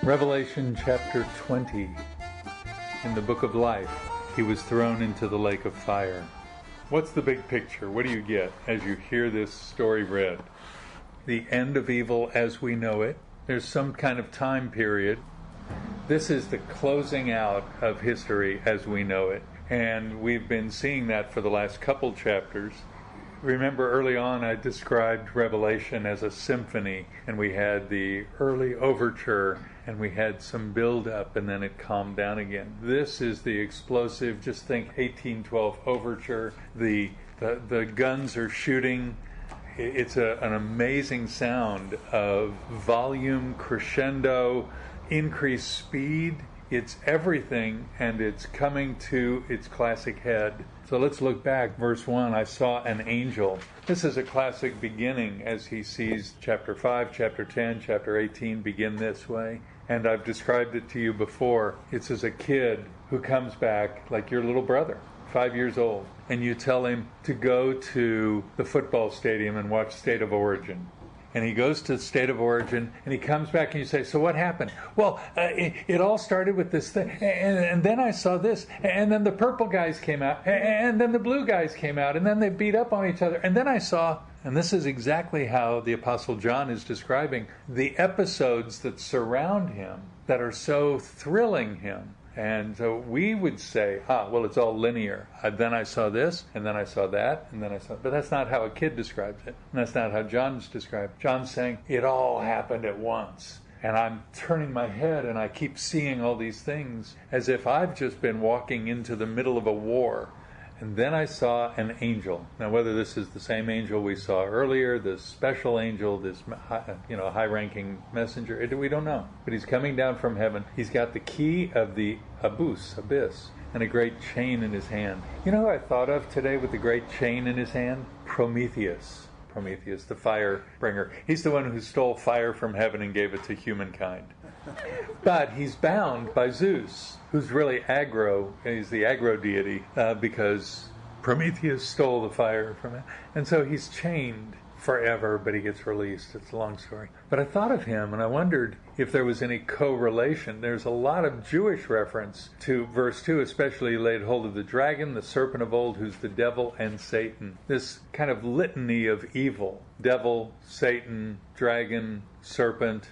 Revelation chapter 20. In the book of life, he was thrown into the lake of fire. What's the big picture? What do you get as you hear this story read? The end of evil as we know it. There's some kind of time period. This is the closing out of history as we know it. And we've been seeing that for the last couple chapters. Remember early on I described Revelation as a symphony, and we had the early overture, and we had some build-up, and then it calmed down again. This is the explosive, just think 1812 overture. The guns are shooting. It's an amazing sound of volume, crescendo, increased speed. It's everything, and it's coming to its classic head. So let's look back. Verse 1, I saw an angel. This is a classic beginning as he sees chapter 5, chapter 10, chapter 18 begin this way. And I've described it to you before. It's as a kid who comes back like your little brother, 5 years old, and you tell him to go to the football stadium and watch State of Origin. And he goes to the State of Origin, and he comes back, and you say, so what happened? Well, it all started with this thing, and then I saw this, and then the purple guys came out, and then the blue guys came out, and then they beat up on each other, and then I saw, and this is exactly how the Apostle John is describing the episodes that surround him that are so thrilling him. And so we would say, well, it's all linear. Then I saw this, and then I saw that, and then I saw... But that's not how a kid describes it. And that's not how John's described. John's saying, it all happened at once. And I'm turning my head, and I keep seeing all these things as if I've just been walking into the middle of a war. And then I saw an angel. Now, whether this is the same angel we saw earlier, this special angel, this high-ranking messenger, we don't know. But he's coming down from heaven. He's got the key of the abyss, and a great chain in his hand. You know who I thought of today with the great chain in his hand? Prometheus, the fire bringer. He's the one who stole fire from heaven and gave it to humankind. But he's bound by Zeus, who's really aggro. He's the aggro deity because Prometheus stole the fire from him. And so he's chained forever, but he gets released. It's a long story. But I thought of him, and I wondered if there was any correlation. There's a lot of Jewish reference to verse 2, especially laid hold of the dragon, the serpent of old, who's the devil and Satan. This kind of litany of evil. Devil, Satan, dragon, serpent.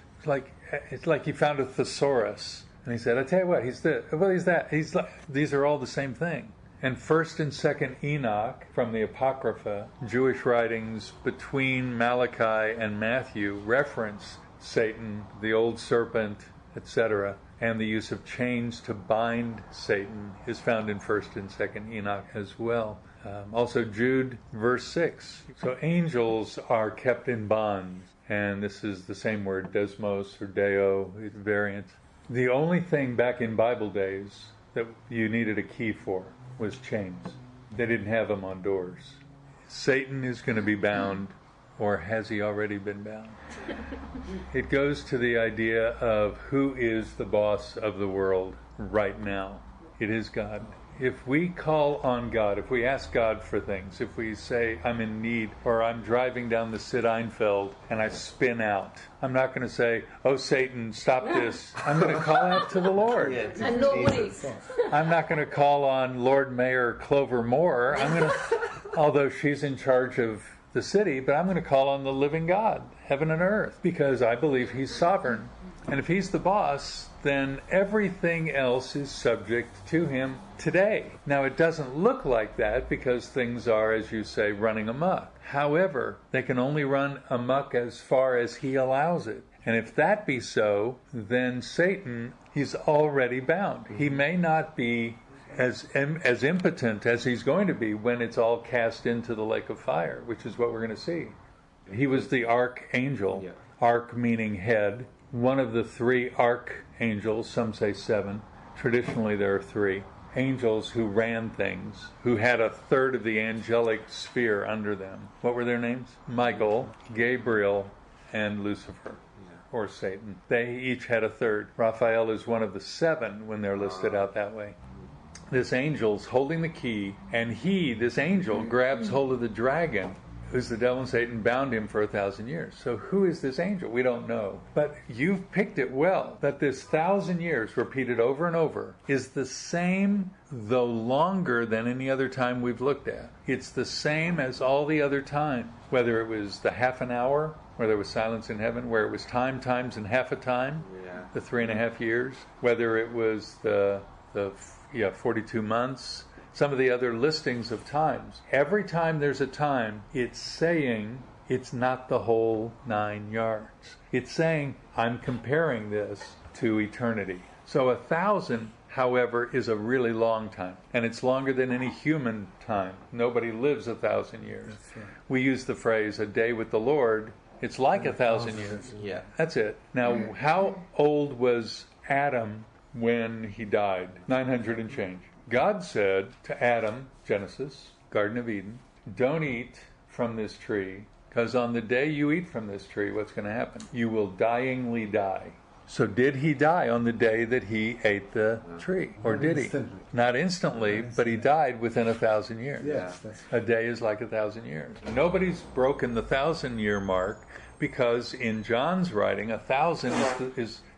It's like he found a thesaurus. And he said, I tell you what, he's this. Well, he's that. These are all the same thing. And 1st and 2nd Enoch from the Apocrypha, Jewish writings between Malachi and Matthew reference Satan, the old serpent, etc. And the use of chains to bind Satan is found in 1st and 2nd Enoch as well. Also Jude, verse 6. So angels are kept in bonds. And this is the same word, desmos or deo, variant. The only thing back in Bible days that you needed a key for was chains. They didn't have them on doors. Satan is going to be bound, or has he already been bound? It goes to the idea of who is the boss of the world right now. It is God. If we call on God, if we ask God for things, if we say, I'm in need, or I'm driving down the Sid Einfeld and I spin out, I'm not going to say, oh, Satan, stop this. I'm going to call out to the Lord. And nobody. I'm not going to call on Lord Mayor Clover Moore. Although she's in charge of the city, but I'm going to call on the living God, heaven and earth, because I believe he's sovereign. And if he's the boss, then everything else is subject to him today. Now, it doesn't look like that because things are, as you say, running amok. However, they can only run amok as far as he allows it. And if that be so, then Satan, he's already bound. He may not be as impotent as he's going to be when it's all cast into the lake of fire, which is what we're going to see. He was the archangel, arch meaning head, one of the 3 archangels, some say 7. Traditionally there are 3. Angels who ran things, who had a third of the angelic sphere under them. What were their names? Michael, Gabriel, and Lucifer, or Satan. They each had a third. Raphael is one of the 7 when they're listed out that way. This angel's holding the key, and this angel, grabs hold of the dragon who's the devil and Satan, bound him for 1,000 years. So who is this angel? We don't know. But you've picked it well, that this 1,000 years repeated over and over is the same, though longer than any other time we've looked at. It's the same as all the other time, whether it was the half an hour, where there was silence in heaven, where it was time times and half a time, the 3.5 years, whether it was the 42 months, some of the other listings of times. Every time there's a time, it's saying it's not the whole 9 yards. It's saying, I'm comparing this to eternity. So 1,000, however, is a really long time. And it's longer than any human time. Nobody lives 1,000 years. Right. We use the phrase, a day with the Lord. It's like 1,000 years. Yeah. That's it. Now, how old was Adam when he died? 900 and change. God said to Adam, Genesis, Garden of Eden, don't eat from this tree, because on the day you eat from this tree, what's going to happen? You will dyingly die. So did he die on the day that he ate the tree? Or did he? Not instantly, but he died within 1,000 years. Yes, a day is like 1,000 years. Nobody's broken the 1,000-year mark, because in John's writing, 1,000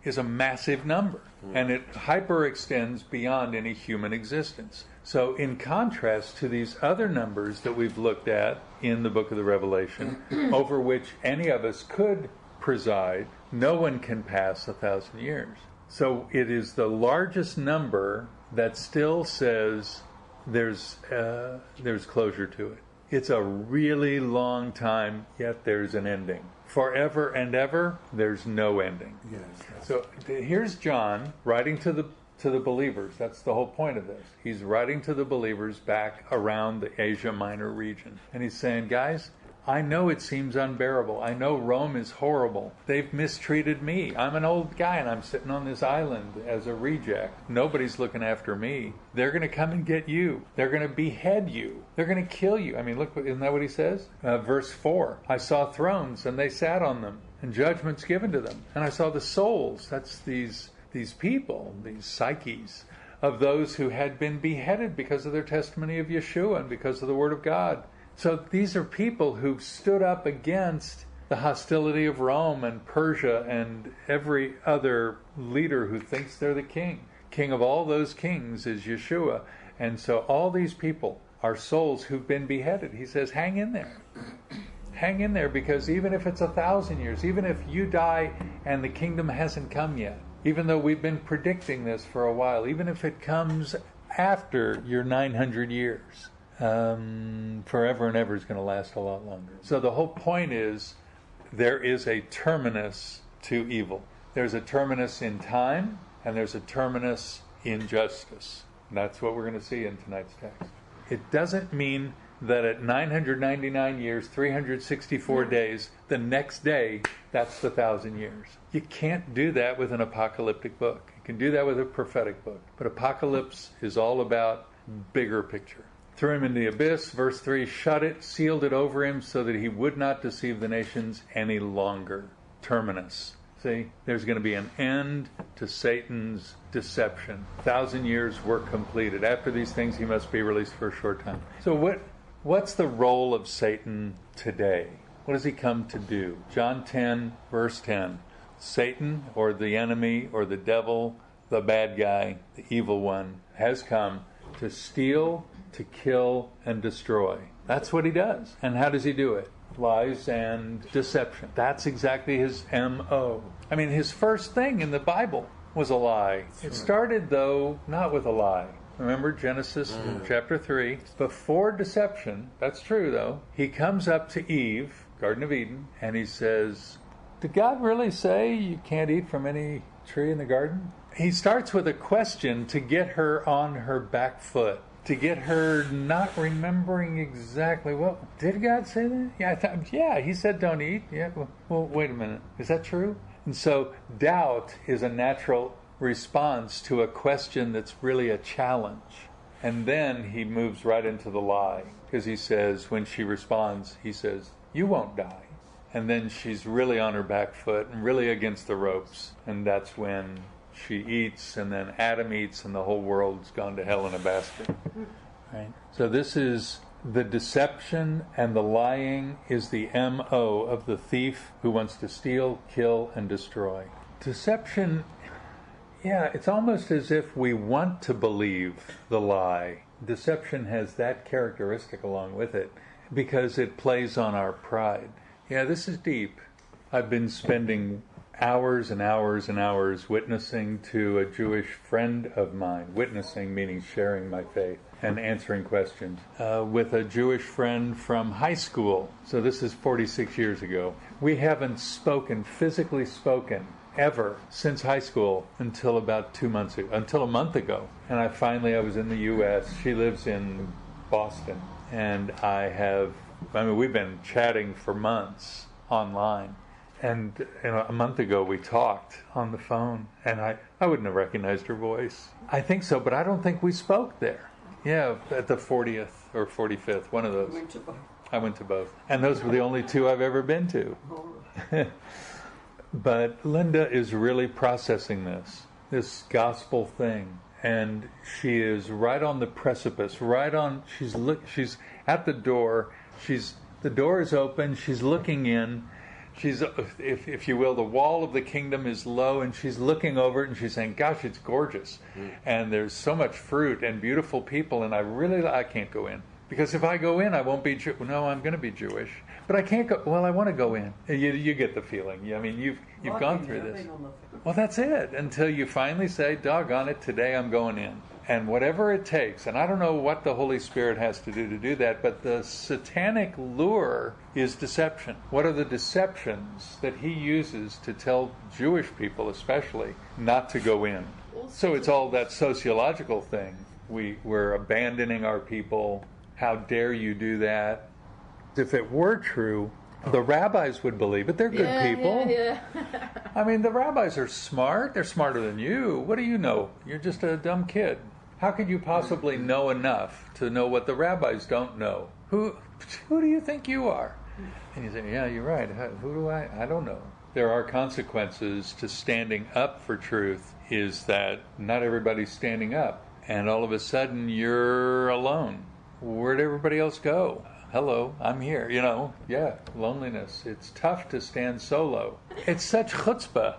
is a massive number. And it hyperextends beyond any human existence. So in contrast to these other numbers that we've looked at in the book of the Revelation, over which any of us could preside, no one can pass 1,000 years. So it is the largest number that still says there's closure to it. It's a really long time, yet there's an ending. Forever and ever, there's no ending. Yes. So here's John writing to the believers. That's the whole point of this. He's writing to the believers back around the Asia Minor region. And he's saying, guys, I know it seems unbearable. I know Rome is horrible. They've mistreated me. I'm an old guy and I'm sitting on this island as a reject. Nobody's looking after me. They're going to come and get you. They're going to behead you. They're going to kill you. I mean, look, isn't that what he says? Verse 4, I saw thrones and they sat on them, and judgments given to them. And I saw the souls, that's these people, these psyches, of those who had been beheaded because of their testimony of Yeshua and because of the Word of God. So these are people who stood up against the hostility of Rome and Persia and every other leader who thinks they're the king. King of all those kings is Yeshua. And so all these people are souls who've been beheaded. He says, hang in there. Hang in there, because even if it's 1,000 years, even if you die and the kingdom hasn't come yet, even though we've been predicting this for a while, even if it comes after your 900 years, forever and ever is going to last a lot longer. So the whole point is, there is a terminus to evil. There's a terminus in time, and there's a terminus in justice. And that's what we're going to see in tonight's text. It doesn't mean that at 999 years, 364 days, the next day, that's the 1,000 years. You can't do that with an apocalyptic book. You can do that with a prophetic book. But Apocalypse is all about bigger picture. Threw him in the abyss, verse 3, shut it, sealed it over him so that he would not deceive the nations any longer. Terminus. See, there's going to be an end to Satan's deception. 1,000 years were completed. After these things, he must be released for a short time. So what's the role of Satan today? What does he come to do? John 10, verse 10. Satan, or the enemy, or the devil, the bad guy, the evil one, has come to steal, to kill, and destroy. That's what he does. And how does he do it? Lies and deception. That's exactly his M.O. I mean, his first thing in the Bible was a lie. It started, though, not with a lie. Remember Genesis chapter 3? Before deception, that's true, though, he comes up to Eve, Garden of Eden, and he says, did God really say you can't eat from any tree in the garden? He starts with a question to get her on her back foot, to get her not remembering exactly, well, did God say that? Yeah, he said don't eat. Yeah, well, wait a minute. Is that true? And so doubt is a natural response to a question that's really a challenge. And then he moves right into the lie, because he says, when she responds, he says, you won't die. And then she's really on her back foot and really against the ropes. And that's when she eats, and then Adam eats, and the whole world's gone to hell in a basket. Right? So this is the deception and the lying is the M.O. of the thief who wants to steal, kill, and destroy. Deception, yeah, it's almost as if we want to believe the lie. Deception has that characteristic along with it because it plays on our pride. Yeah, this is deep. I've been spending hours and hours and hours witnessing to a Jewish friend of mine, witnessing meaning sharing my faith and answering questions, with a Jewish friend from high school. So this is 46 years ago. We haven't physically spoken, ever since high school until about 2 months ago, until a month ago. And I was in the U.S. She lives in Boston. And we've been chatting for months online. And a month ago we talked on the phone, and I wouldn't have recognized her voice. I think so, but I don't think we spoke there. Yeah, at the 40th or 45th, one of those. I went to both. And those were the only two I've ever been to. But Linda is really processing this gospel thing. And she is right on the precipice, she's at the door. The door is open, she's looking in. She's, if you will, the wall of the kingdom is low, and she's looking over it and she's saying, gosh, it's gorgeous. And there's so much fruit and beautiful people, and I can't go in. Because if I go in, I won't be No, I'm going to be Jewish. But I can't go. Well, I want to go in. You get the feeling. I mean, you've gone through this. Well, that's it. Until you finally say, doggone it, today I'm going in. And whatever it takes, and I don't know what the Holy Spirit has to do that, but the satanic lure is deception. What are the deceptions that he uses to tell Jewish people especially not to go in? So it's all that sociological thing. We're abandoning our people. How dare you do that? If it were true, the rabbis would believe it. They're good people. Yeah. I mean, the rabbis are smart. They're smarter than you. What do you know? You're just a dumb kid. How could you possibly know enough to know what the rabbis don't know? Who do you think you are? And you say, yeah, you're right. Who do I don't know. There are consequences to standing up for truth, is that not everybody's standing up. And all of a sudden, you're alone. Where'd everybody else go? Hello, I'm here. Loneliness. It's tough to stand solo. It's such chutzpah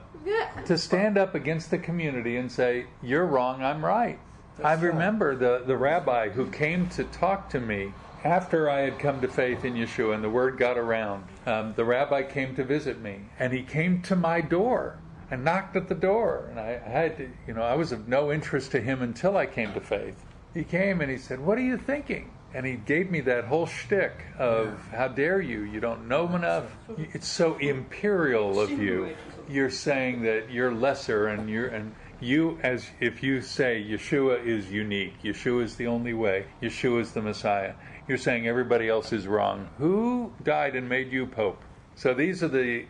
to stand up against the community and say, you're wrong, I'm right. I remember the rabbi who came to talk to me after I had come to faith in Yeshua and the word got around. The rabbi came to visit me, and he came to my door and knocked at the door. And I had to, I was of no interest to him until I came to faith. He came and he said, what are you thinking? And he gave me that whole shtick of, how dare you? You don't know enough. It's so imperial of you. You're saying that you're lesser, and you, as if you say Yeshua is unique, Yeshua is the only way, Yeshua is the Messiah, you're saying everybody else is wrong. Who died and made you Pope? So these are the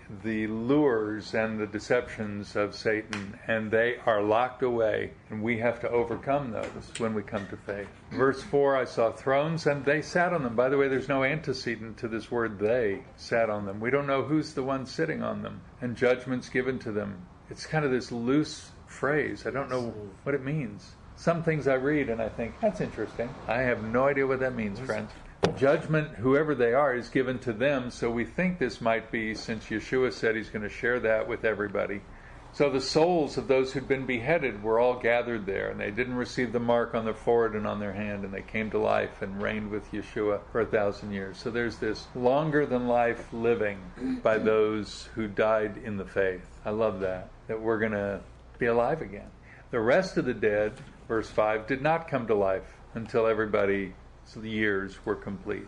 lures and the deceptions of Satan, and they are locked away, and we have to overcome those when we come to faith. Verse 4, I saw thrones, and they sat on them. By the way, there's no antecedent to this word they sat on them. We don't know who's the one sitting on them, and judgments given to them. It's kind of this loose phrase. I don't know what it means. Some things I read and I think, that's interesting. I have no idea what that means, friends. Judgment, whoever they are, is given to them, so we think this might be, since Yeshua said he's going to share that with everybody. So the souls of those who'd been beheaded were all gathered there, and they didn't receive the mark on their forehead and on their hand, and they came to life and reigned with Yeshua for 1,000 years. So there's this longer than life living by those who died in the faith. I love that we're going to be alive again. The rest of the dead, verse 5, did not come to life until everybody's years were complete.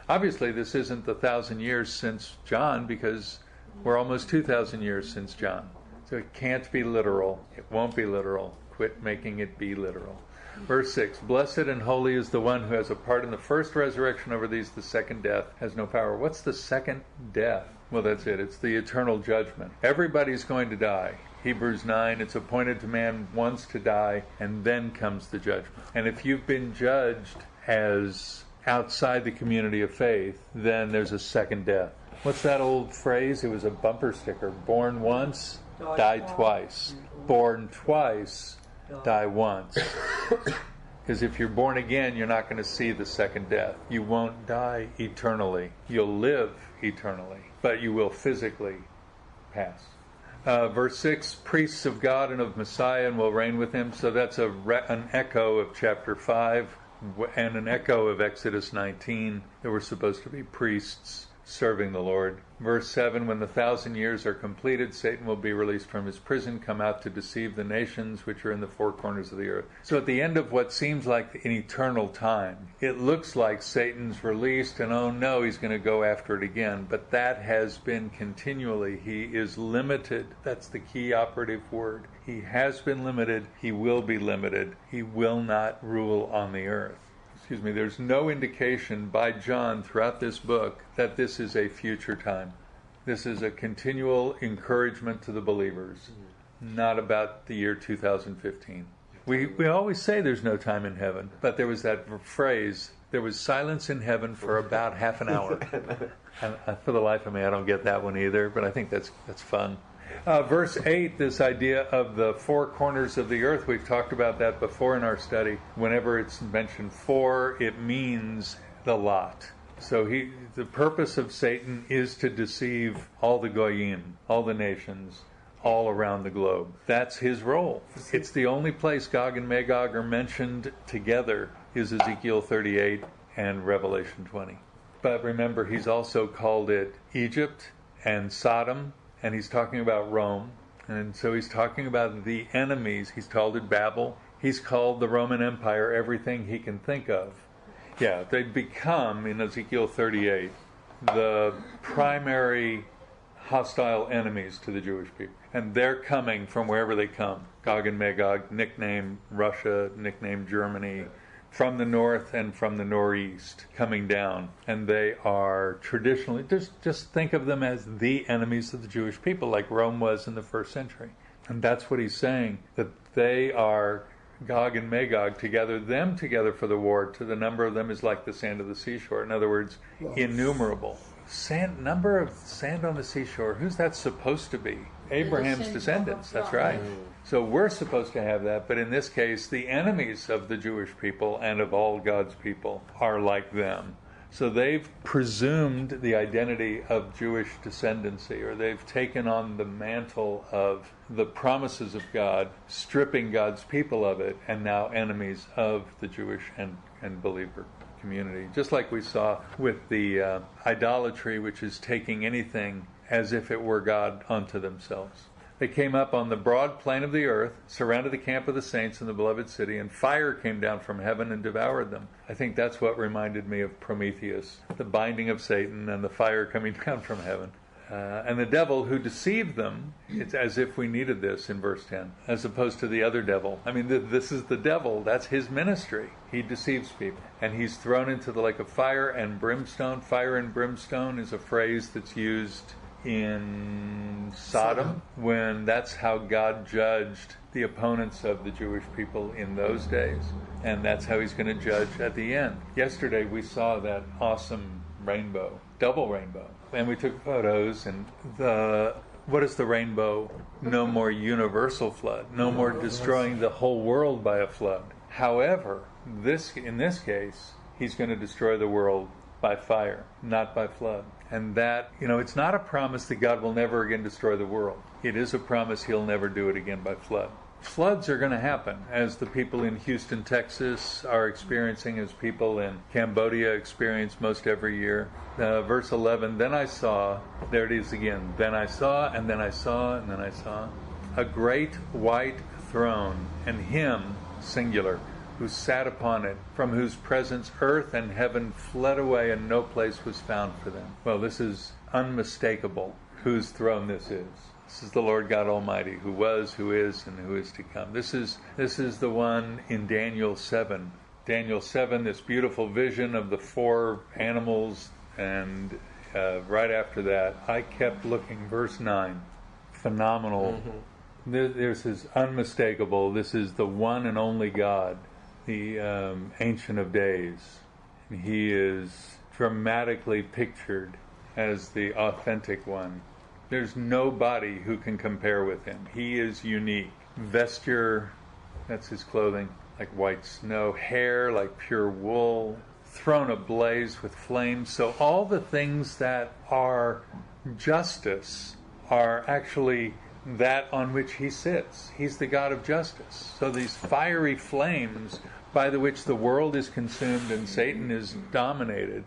Obviously, this isn't the 1,000 years since John, because we're almost 2,000 years since John. So it can't be literal. It won't be literal. Quit making it be literal. Verse 6, blessed and holy is the one who has a part in the first resurrection. Over these, the second death has no power. What's the second death? Well, that's it. It's the eternal judgment. Everybody's going to die. Hebrews 9, it's appointed to man once to die, and then comes the judgment. And if you've been judged as outside the community of faith, then there's a second death. What's that old phrase? It was a bumper sticker. Born once, die twice. Born twice, die once. is if you're born again, you're not going to see the second death. You won't die eternally. You'll live eternally, but you will physically pass. Verse 6, priests of God and of Messiah and will reign with him. So that's an echo of chapter 5 and an echo of Exodus 19. There were supposed to be priests serving the Lord. Verse 7, when the 1,000 years are completed, Satan will be released from his prison, come out to deceive the nations which are in the four corners of the earth. So at the end of what seems like an eternal time, it looks like Satan's released and oh no, he's going to go after it again. But that has been continually. He is limited. That's the key operative word. He has been limited. He will be limited. He will not rule on the earth. There's no indication by John throughout this book that this is a future time. This is a continual encouragement to the believers, not about the year 2015. We always say there's no time in heaven, but there was that phrase, there was silence in heaven for about half an hour. And for the life of me, I don't get that one either, but I think that's fun. Verse 8, this idea of the four corners of the earth, we've talked about that before in our study. Whenever it's mentioned four, it means the lot. So the purpose of Satan is to deceive all the goyim, all the nations, all around the globe. That's his role. It's the only place Gog and Magog are mentioned together is Ezekiel 38 and Revelation 20. But remember, he's also called it Egypt and Sodom, and he's talking about Rome. And so he's talking about the enemies. He's called it Babel. He's called the Roman Empire everything he can think of. Yeah, they become, in Ezekiel 38, the primary hostile enemies to the Jewish people. And they're coming from wherever they come. Gog and Magog, nicknamed Russia, nicknamed Germany, from the north and from the northeast, coming down. And they are traditionally, just think of them as the enemies of the Jewish people, like Rome was in the first century. And that's what he's saying, that they are Gog and Magog together, them together for the war, to the number of them is like the sand of the seashore. In other words, innumerable. Number of sand on the seashore, who's that supposed to be? Abraham's descendants, that's right. So we're supposed to have that, but in this case, the enemies of the Jewish people and of all God's people are like them. So they've presumed the identity of Jewish descendancy, or they've taken on the mantle of the promises of God, stripping God's people of it, and now enemies of the Jewish and believer community. Just like we saw with the idolatry, which is taking anything as if it were God unto themselves. They came up on the broad plain of the earth, surrounded the camp of the saints in the beloved city, and fire came down from heaven and devoured them. I think that's what reminded me of Prometheus, the binding of Satan and the fire coming down from heaven. And the devil who deceived them, it's as if we needed this in verse 10, as opposed to the other devil. I mean, this is the devil. That's his ministry. He deceives people. And he's thrown into the lake of fire and brimstone. Fire and brimstone is a phrase that's used in Sodom, when that's how God judged the opponents of the Jewish people in those days. And that's how he's going to judge at the end. Yesterday we saw that awesome rainbow, double rainbow. And we took photos, and what is the rainbow? No more universal flood. No more destroying the whole world by a flood. However, in this case, he's going to destroy the world by fire, not by flood. And that, it's not a promise that God will never again destroy the world. It is a promise he'll never do it again by flood. Floods are going to happen, as the people in Houston, Texas are experiencing, as people in Cambodia experience most every year. Verse 11, then I saw, there it is again, then I saw, and then I saw, and then I saw, a great white throne, and him, singular, who sat upon it, from whose presence earth and heaven fled away, and no place was found for them. Well, this is unmistakable whose throne this is. This is the Lord God Almighty, who was, who is, and who is to come. This is the one in Daniel 7. Daniel 7, this beautiful vision of the four animals, and right after that, I kept looking, verse 9, phenomenal. This is unmistakable. This is the one and only God, the Ancient of Days. He is dramatically pictured as the authentic one. There's nobody who can compare with him. He is unique. Vesture, that's his clothing. like white snow, hair like pure wool, throne ablaze with flames. So all the things that are justice are actually that on which he sits. He's the God of justice. So these fiery flames by the which the world is consumed and Satan is dominated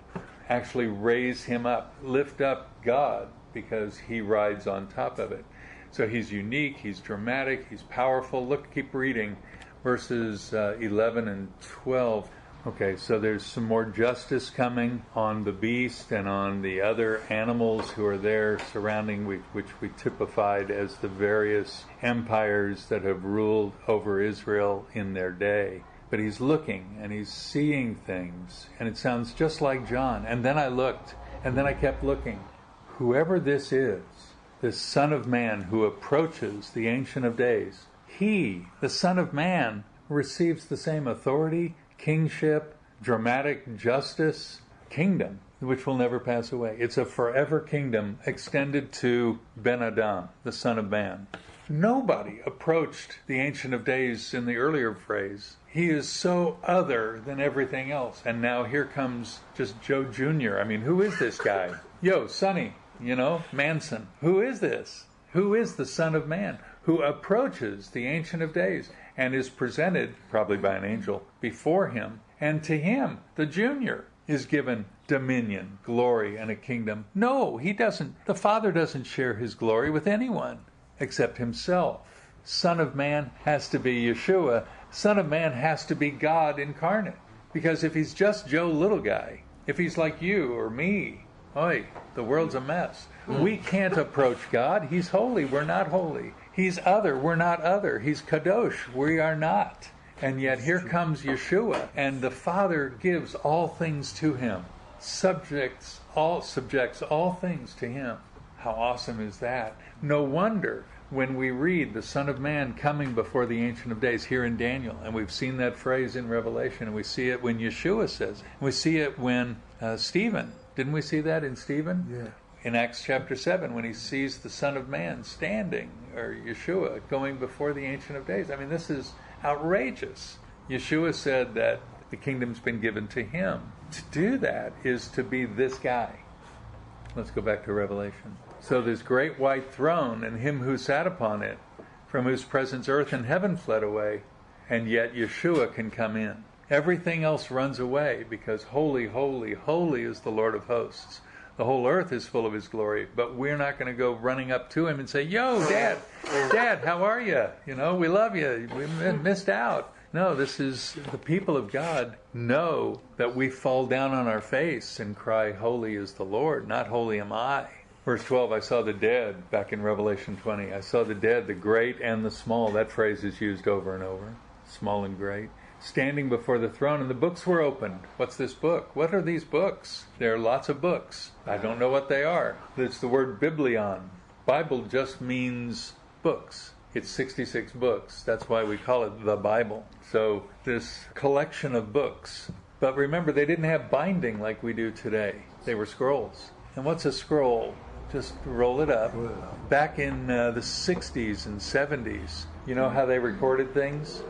actually raise him up, lift up God, because he rides on top of it. So he's unique, he's dramatic, he's powerful. Look, keep reading verses 11 and 12. Okay, so there's some more justice coming on the beast and on the other animals who are there surrounding, which we typified as the various empires that have ruled over Israel in their day. But he's looking and he's seeing things, and it sounds just like John. And then I looked, and then I kept looking. Whoever this is, this Son of Man who approaches the Ancient of Days, he, the Son of Man, receives the same authority, kingship, dramatic justice, kingdom, which will never pass away. It's a forever kingdom extended to Ben Adam, the Son of Man. Nobody approached the Ancient of Days in the earlier phrase. He is so other than everything else. And now here comes just Joe Jr. I mean, who is this guy? Yo, Sonny, Manson. Who is this? Who is the Son of Man who approaches the Ancient of Days and is presented, probably by an angel, before him? And to him, the Junior, is given dominion, glory, and a kingdom. No, he doesn't. The Father doesn't share his glory with anyone except himself. Son of Man has to be Yeshua. Son of Man has to be God incarnate. Because if he's just Joe Little Guy, if he's like you or me, the world's a mess. We can't approach God. He's holy. We're not holy. He's other. We're not other. He's kadosh. We are not. And yet here comes Yeshua, and the Father gives all things to him, subjects all things to him. How awesome is that? No wonder when we read the Son of Man coming before the Ancient of Days here in Daniel, and we've seen that phrase in Revelation, and we see it when Yeshua says it. We see it when Stephen, didn't we see that in Stephen? Yeah. In Acts chapter 7, when he sees the Son of Man standing, or Yeshua, going before the Ancient of Days. I mean, this is outrageous. Yeshua said that the kingdom's been given to him. To do that is to be this guy. Let's go back to Revelation. So this great white throne and him who sat upon it, from whose presence earth and heaven fled away, and yet Yeshua can come in. Everything else runs away because holy, holy, holy is the Lord of hosts. The whole earth is full of his glory, but we're not going to go running up to him and say, "Yo, Dad, how are you? We love you. We missed out." No, this is the people of God know that we fall down on our face and cry, "Holy is the Lord, not holy am I." Verse 12, I saw the dead, back in Revelation 20. I saw the dead, the great and the small. That phrase is used over and over, small and great, standing before the throne, and the books were opened. What's this book? What are these books? There are lots of books. I don't know what they are. It's the word biblion. Bible just means books. It's 66 books. That's why we call it the Bible. So this collection of books. But remember, they didn't have binding like we do today. They were scrolls. And what's a scroll? Just roll it up. Back in the 60s and 70s, you know how they recorded things?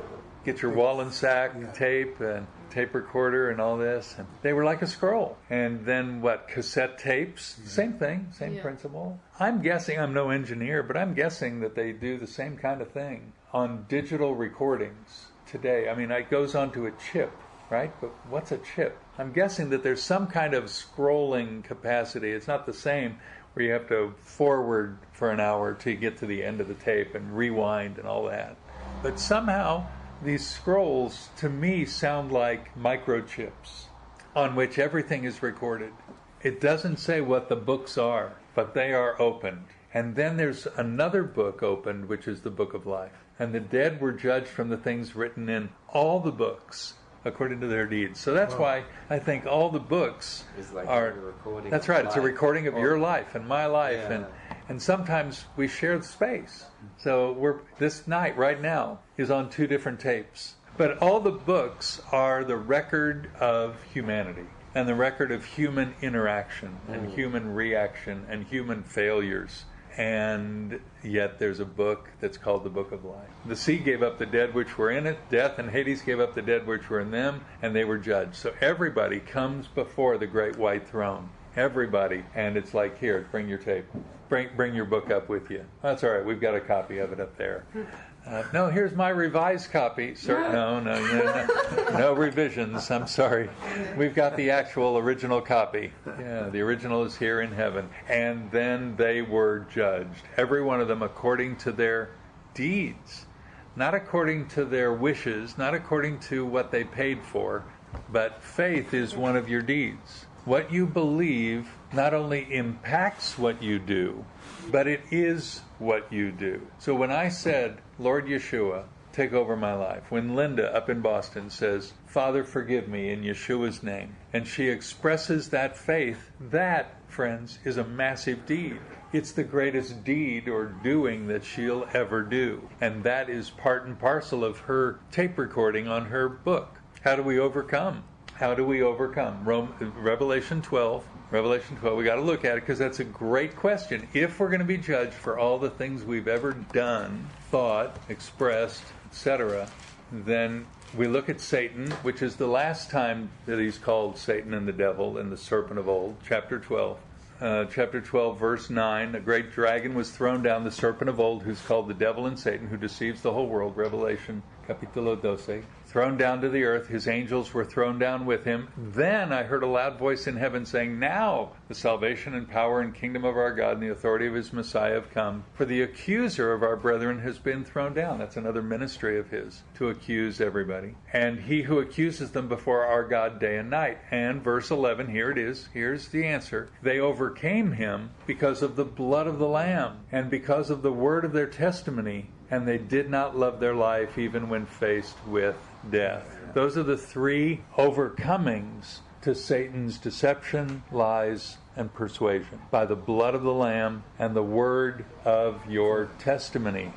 Get your Wallensack tape and tape recorder and all this. And they were like a scroll. And then cassette tapes? Same thing, same principle. I'm guessing, I'm no engineer, but I'm guessing that they do the same kind of thing on digital recordings today. I mean, it goes onto a chip, right? But what's a chip? I'm guessing that there's some kind of scrolling capacity. It's not the same where you have to forward for an hour to get to the end of the tape and rewind and all that. But somehow these scrolls, to me, sound like microchips on which everything is recorded. It doesn't say what the books are, but they are opened. And then there's another book opened, which is the book of life. And the dead were judged from the things written in all the books according to their deeds. So that's why I think all the books are... That's right. It's a recording of your life and my life. Yeah. And sometimes we share the space. So this night, right now, is on 2 different tapes. But all the books are the record of humanity and the record of human interaction and human reaction and human failures And yet there's a book that's called the Book of Life. The sea gave up the dead which were in it. Death and Hades gave up the dead which were in them, and they were judged. So everybody comes before the great white throne. Everybody. And it's like, here, bring your tape. Bring your book up with you. That's all right. We've got a copy of it up there. No, here's my revised copy. No revisions. I'm sorry. We've got the actual original copy. Yeah, the original is here in heaven. And then they were judged, every one of them according to their deeds, not according to their wishes, not according to what they paid for, but faith is one of your deeds. What you believe not only impacts what you do, but it is what you do. So when I said, Lord Yeshua, take over my life, when Linda up in Boston says, Father, forgive me in Yeshua's name, and she expresses that faith, that, friends, is a massive deed. It's the greatest deed or doing that she'll ever do. And that is part and parcel of her tape recording on her book. How do we overcome? How do we overcome? Revelation 12, we got to look at it because that's a great question. If we're going to be judged for all the things we've ever done, thought, expressed, etc., then we look at Satan, which is the last time that he's called Satan and the devil and the serpent of old, chapter 12. Chapter 12, verse 9, a great dragon was thrown down, the serpent of old, who's called the devil and Satan, who deceives the whole world, Revelation, capítulo 12. Thrown down to the earth, his angels were thrown down with him. Then I heard a loud voice in heaven saying, now the salvation and power and kingdom of our God and the authority of his Messiah have come. For the accuser of our brethren has been thrown down. That's another ministry of his, to accuse everybody. And he who accuses them before our God day and night. And verse 11, here it is. Here's the answer. They overcame him because of the blood of the Lamb and because of the word of their testimony. And they did not love their life even when faced with death. Those are the three overcomings to Satan's deception, lies, and persuasion. By the blood of the Lamb and the word of your testimony.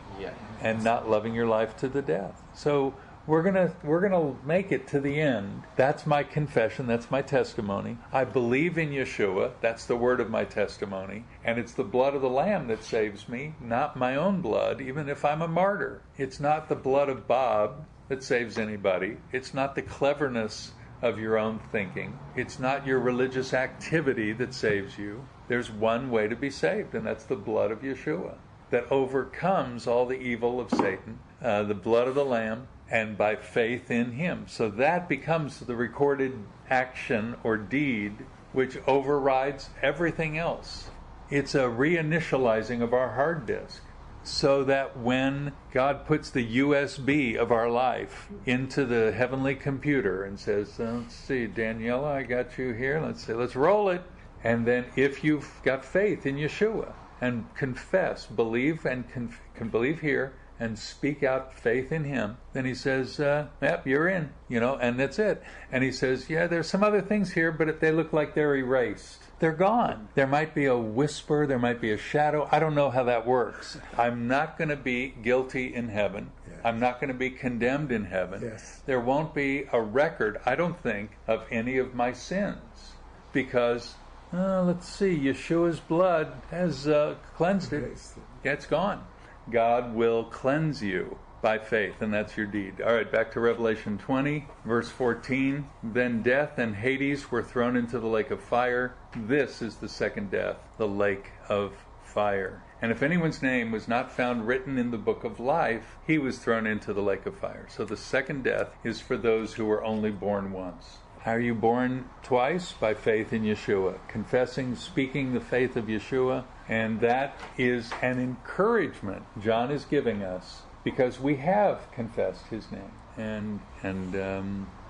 And not loving your life to the death. So we're gonna make it to the end. That's my confession. That's my testimony. I believe in Yeshua. That's the word of my testimony. And it's the blood of the Lamb that saves me, not my own blood, even if I'm a martyr. It's not the blood of Bob that saves anybody. It's not the cleverness of your own thinking. It's not your religious activity that saves you. There's one way to be saved, and that's the blood of Yeshua that overcomes all the evil of Satan, the blood of the Lamb, and by faith in him. So that becomes the recorded action or deed which overrides everything else. It's a reinitializing of our hard disk, so that when God puts the USB of our life into the heavenly computer and says, let's see, Daniela, I got you here, let's roll it. And then if you've got faith in Yeshua and confess, believe and can believe here, and speak out faith in him, then he says, yep, you're in, and that's it. And he says, yeah, there's some other things here, but if they look like they're erased, they're gone. There might be a whisper, there might be a shadow. I don't know how that works. I'm not going to be guilty in heaven. Yes. I'm not going to be condemned in heaven. Yes. There won't be a record, I don't think, of any of my sins. Because, let's see, Yeshua's blood has cleansed it. Yeah, it's gone. God will cleanse you by faith, and that's your deed. All right, back to Revelation 20, verse 14. Then death and Hades were thrown into the lake of fire. This is the second death, the lake of fire. And if anyone's name was not found written in the book of life, he was thrown into the lake of fire. So the second death is for those who were only born once. How are you born twice? By faith in Yeshua. Confessing, speaking the faith of Yeshua. And that is an encouragement John is giving us because we have confessed his name. And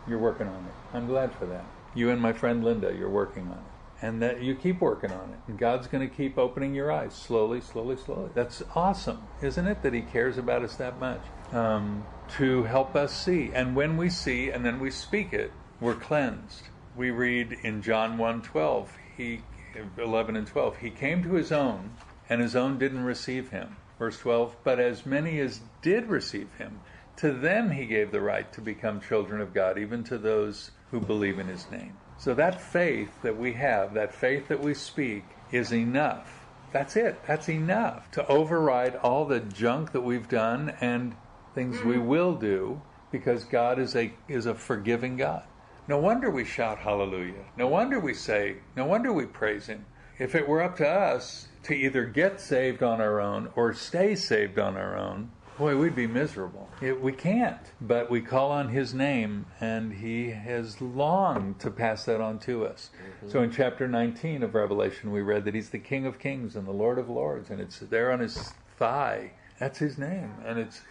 you're working on it. I'm glad for that. You and my friend Linda, you're working on it. And that you keep working on it. And God's going to keep opening your eyes slowly, slowly, slowly. That's awesome, isn't it, that he cares about us that much? To help us see. And when we see and then we speak it, we're cleansed. We read in John 1:12, 11 and 12, he came to his own, and his own didn't receive him. Verse 12, but as many as did receive him, to them he gave the right to become children of God, even to those who believe in his name. So that faith that we have, that faith that we speak, is enough That's it. That's enough to override all the junk that we've done and things we will do, because God is a forgiving God. No wonder we shout hallelujah. No wonder we praise Him. If it were up to us to either get saved on our own or stay saved on our own, boy, we'd be miserable. We can't. But we call on His name, and He has longed to pass that on to us. Mm-hmm. So in chapter 19 of Revelation, we read that He's the King of Kings and the Lord of Lords, and it's there on His thigh. That's His name, and it's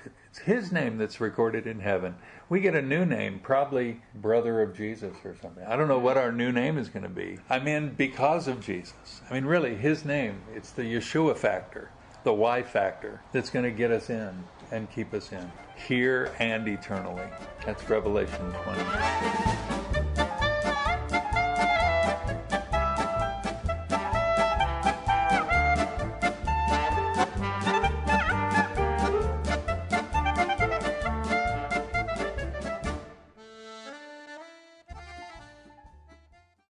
His name that's recorded in heaven. We get a new name, probably Brother of Jesus or something. I don't know what our new name is going to be. I'm in because of Jesus. I mean, really, His name, it's the Yeshua factor, the Y factor, that's going to get us in and keep us in, here and eternally. That's Revelation 20.